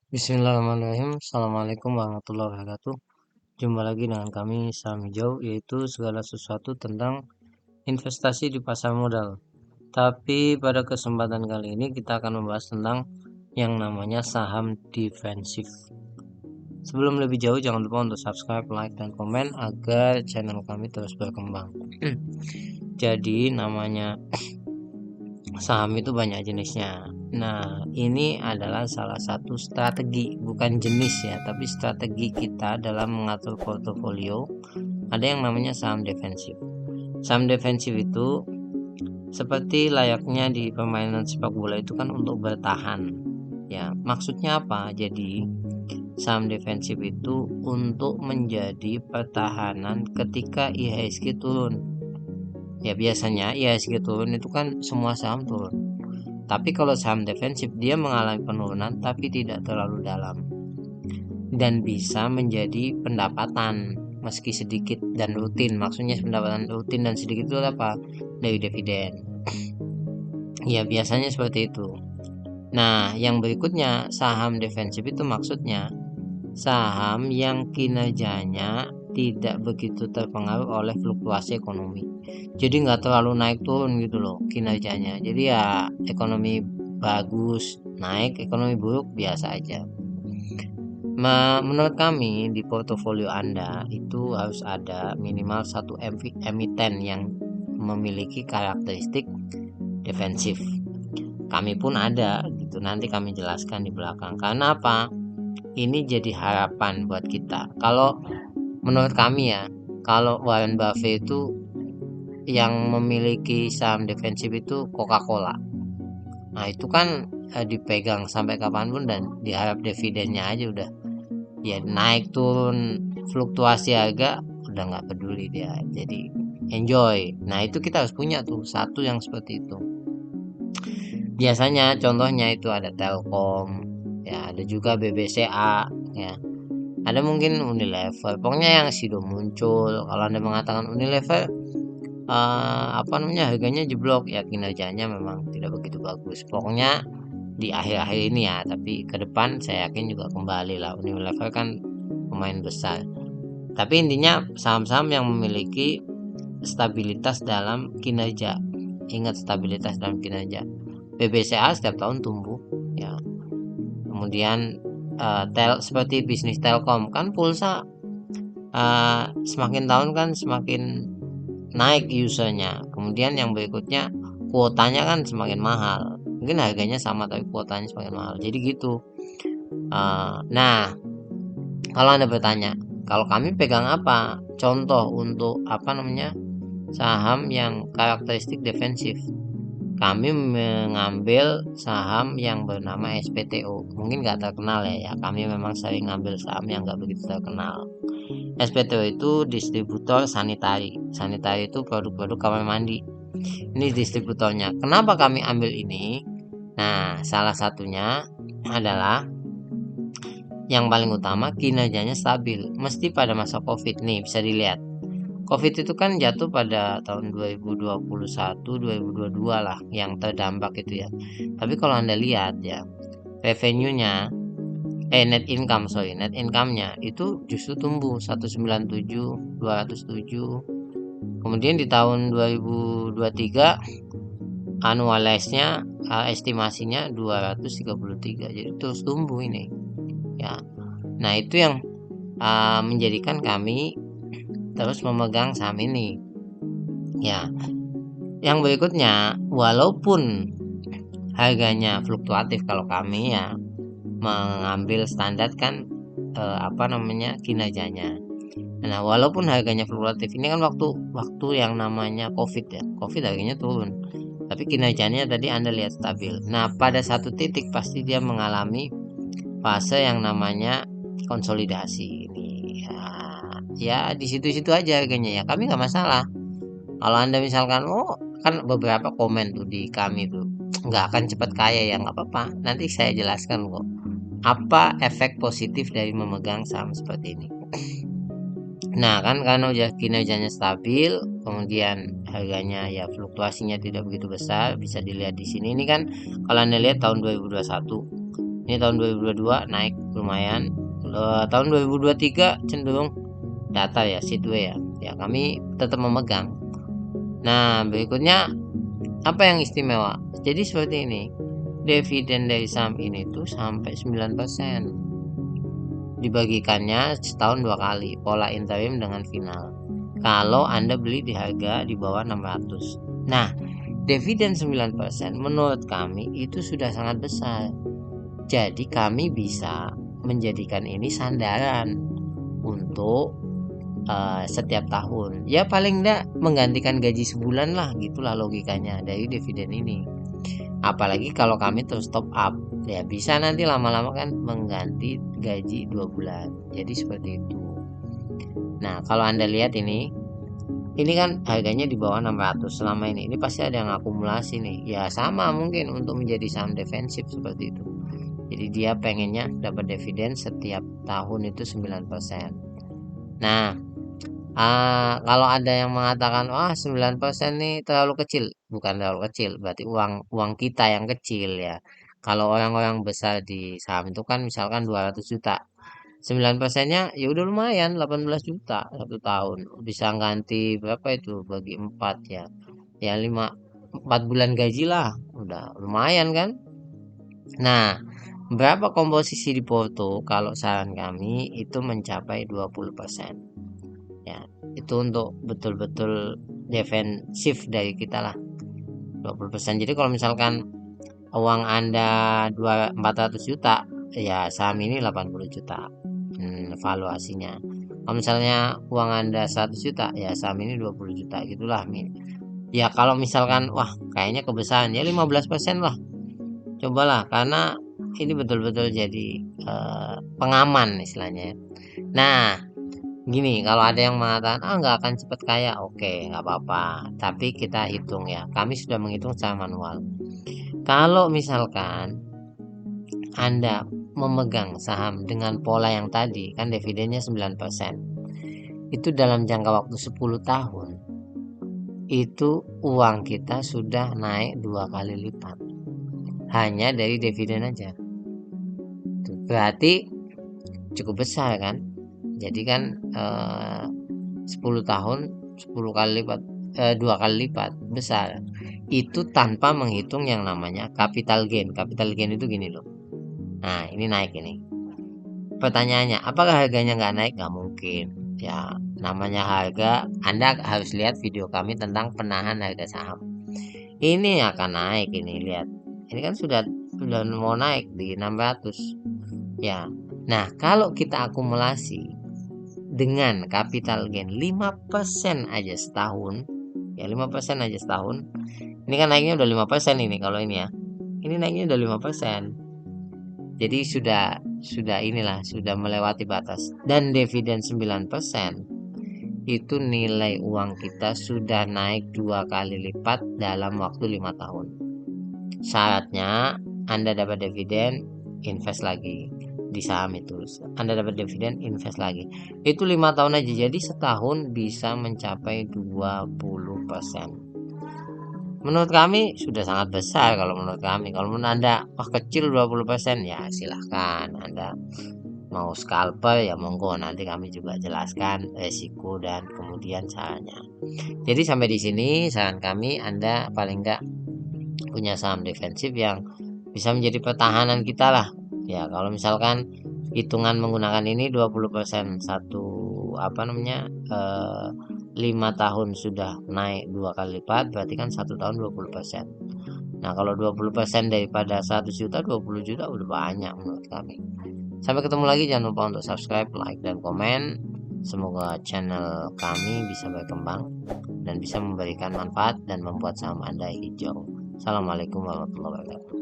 Bismillahirrahmanirrahim. Assalamualaikum warahmatullahi wabarakatuh. Jumpa lagi dengan kami Saham Hijau, yaitu segala sesuatu tentang investasi di pasar modal. Tapi pada kesempatan kali ini kita akan membahas tentang yang namanya saham defensif. Sebelum lebih jauh, jangan lupa untuk subscribe, like, dan komen agar channel kami terus berkembang. Jadi namanya saham itu banyak jenisnya. Nah, ini adalah salah satu strategi, bukan jenis ya, tapi strategi kita dalam mengatur portofolio. Ada yang namanya saham defensif. Saham defensif itu seperti layaknya di permainan sepak bola itu kan untuk bertahan. Ya, maksudnya apa? Jadi, saham defensif itu untuk menjadi pertahanan ketika IHSG turun. Ya, biasanya IHSG turun itu kan semua saham turun. Tapi kalau saham defensif dia mengalami penurunan tapi tidak terlalu dalam dan bisa menjadi pendapatan meski sedikit dan rutin. Maksudnya pendapatan rutin dan sedikit itu apa? Dari dividen. Ya biasanya seperti itu. Nah, yang berikutnya saham defensif itu maksudnya saham yang kinerjanya tidak begitu terpengaruh oleh fluktuasi ekonomi. Jadi nggak terlalu naik turun gitu loh kinerjanya. Jadi ya ekonomi bagus naik, ekonomi buruk biasa aja. Menurut kami di portofolio Anda itu harus ada minimal satu emiten yang memiliki karakteristik defensif. Kami pun ada gitu, nanti kami jelaskan di belakang. Karena apa? Ini jadi harapan buat kita. Kalau menurut kami ya, kalau Warren Buffett itu yang memiliki saham defensif itu Coca-Cola. Nah itu kan dipegang sampai kapanpun dan diharap dividennya aja udah ya naik turun fluktuasi harga udah nggak peduli dia, jadi enjoy. Nah itu kita harus punya tuh satu yang seperti itu. Biasanya contohnya itu ada Telkom, ya ada juga BBCA, ya ada mungkin Unilever. Pokoknya yang sido muncul. Kalau Anda mengatakan Unilever apa namanya harganya jeblok, ya kinerjanya memang tidak begitu bagus. Pokoknya di akhir-akhir ini ya, tapi ke depan saya yakin juga kembali lah. Unilever kan pemain besar. Tapi intinya saham-saham yang memiliki stabilitas dalam kinerja. Ingat stabilitas dalam kinerja. BBCA setiap tahun tumbuh ya. Kemudian seperti bisnis Telkom kan pulsa semakin tahun kan semakin naik usernya. Kemudian yang berikutnya kuotanya kan semakin mahal. Mungkin harganya sama tapi kuotanya semakin mahal. Jadi gitu. Nah, kalau Anda bertanya, kalau kami pegang apa? Contoh untuk apa namanya saham yang karakteristik defensif. Kami mengambil saham yang bernama SPTO. Mungkin nggak terkenal ya. Kami memang sering ngambil saham yang nggak begitu terkenal. SPTO itu distributor sanitari. Sanitari itu produk-produk kamar mandi. Ini distributornya. Kenapa kami ambil ini? Nah, salah satunya adalah yang paling utama kinerjanya stabil. Mesti pada masa Covid nih bisa dilihat. Covid itu kan jatuh pada tahun 2021, 2022 lah yang terdampak itu ya. Tapi kalau Anda lihat ya, revenue-nya net income-nya itu justru tumbuh 197, 207. Kemudian di tahun 2023 annualize-nya estimasinya 233. Jadi terus tumbuh ini. Ya. Nah, itu yang menjadikan kami terus memegang saham ini. Ya. Yang berikutnya, walaupun harganya fluktuatif kalau kami ya mengambil standar kan apa namanya kinerjanya. Nah, walaupun harganya fluktuatif ini kan waktu yang namanya Covid ya. Covid harganya turun. Tapi kinerjanya tadi Anda lihat stabil. Nah, pada satu titik pasti dia mengalami fase yang namanya konsolidasi ini. Ya di situ-situ aja harganya ya. Kami nggak masalah. Kalau Anda misalkan kan beberapa komen tuh di kami tuh nggak akan cepat kaya ya nggak apa-apa. Nanti saya jelaskan kok apa efek positif dari memegang saham seperti ini. Nah kan karena udah kinerjanya stabil, kemudian harganya ya fluktuasinya tidak begitu besar, bisa dilihat di sini. Ini kan kalau Anda lihat tahun 2021 Ini tahun 2022 naik lumayan. Tahun 2023 cenderung datar ya, sideways ya. Ya kami tetap memegang. Nah berikutnya apa yang istimewa? Jadi seperti ini. Dividen dari saham ini tuh sampai 9%. Dibagikannya setahun 2 kali, pola interim dengan final. Kalau Anda beli di harga di bawah 600. Nah, dividen 9% menurut kami itu sudah sangat besar. Jadi kami bisa menjadikan ini sandaran untuk setiap tahun. Ya paling enggak menggantikan gaji sebulan lah, gitulah logikanya dari dividen ini. Apalagi kalau kami terus top up, ya bisa nanti lama-lama kan mengganti gaji 2 bulan. Jadi seperti itu. Nah, kalau Anda lihat ini kan harganya di bawah 600 selama ini. Ini pasti ada yang akumulasi nih. Ya sama mungkin untuk menjadi saham defensif seperti itu. Jadi dia pengennya dapat dividen setiap tahun itu 9%. Nah, kalau ada yang mengatakan wah 9% nih terlalu kecil, bukan terlalu kecil, berarti uang kita yang kecil ya. Kalau orang-orang besar di saham itu kan misalkan 200 juta, 9%-nya ya udah lumayan 18 juta satu tahun. Bisa ganti berapa itu bagi 4 ya. Ya 4 bulan gaji lah, udah lumayan kan. Nah, berapa komposisi di Porto? Kalau saran kami itu mencapai 20%. Ya, itu untuk betul-betul defensif dari kita lah 20%. Jadi kalau misalkan uang Anda 400 juta, ya saham ini 80 juta valuasinya. Kalau misalnya uang Anda 100 juta, ya saham ini 20 juta gitulah. Ya kalau misalkan wah kayaknya kebesaran ya 15% lah. Cobalah karena ini betul-betul jadi pengaman istilahnya. Nah, gini, kalau ada yang mengatakan nggak akan cepat kaya, oke, nggak apa-apa. Tapi kita hitung ya, kami sudah menghitung secara manual. Kalau misalkan Anda memegang saham dengan pola yang tadi, kan dividennya 9%. Itu dalam jangka waktu 10 tahun, itu uang kita sudah naik 2 kali lipat. Hanya dari dividen aja. Berarti cukup besar kan? Jadi kan 10 tahun 10 kali lipat 2 kali lipat besar. Itu tanpa menghitung yang namanya capital gain. Capital gain itu gini loh. Nah ini naik ini. Pertanyaannya, apakah harganya nggak naik? Nggak mungkin. Ya namanya harga. Anda harus lihat video kami tentang penahan harga saham. Ini akan naik ini lihat. Ini kan sudah mau naik di 600. Ya. Nah kalau kita akumulasi dengan capital gain 5% aja setahun, ya 5% aja setahun, ini kan naiknya udah 5% ini kalau ini ya, ini naiknya udah 5%, jadi sudah inilah sudah melewati batas. Dan dividen 9% itu nilai uang kita sudah naik 2 kali lipat dalam waktu 5 tahun. Syaratnya Anda dapat dividen, invest lagi di saham itu. Anda dapat dividen, invest lagi. Itu 5 tahun aja. Jadi setahun bisa mencapai 20%. Menurut kami sudah sangat besar kalau menurut kami. Kalau menurut Anda wah kecil 20%, ya silahkan. Anda mau scalper ya monggo, nanti kami juga jelaskan resiko dan kemudian caranya. Jadi sampai di sini saran kami, Anda paling enggak punya saham defensif yang bisa menjadi pertahanan kita lah. Ya kalau misalkan hitungan menggunakan ini 20% satu 5 tahun sudah naik 2 kali lipat, berarti kan 1 tahun 20%. Nah kalau 20% daripada 100 juta, 20 juta udah banyak menurut kami. Sampai ketemu lagi, jangan lupa untuk subscribe, like, dan komen. Semoga channel kami bisa berkembang dan bisa memberikan manfaat dan membuat saham Anda hijau. Assalamualaikum warahmatullahi wabarakatuh.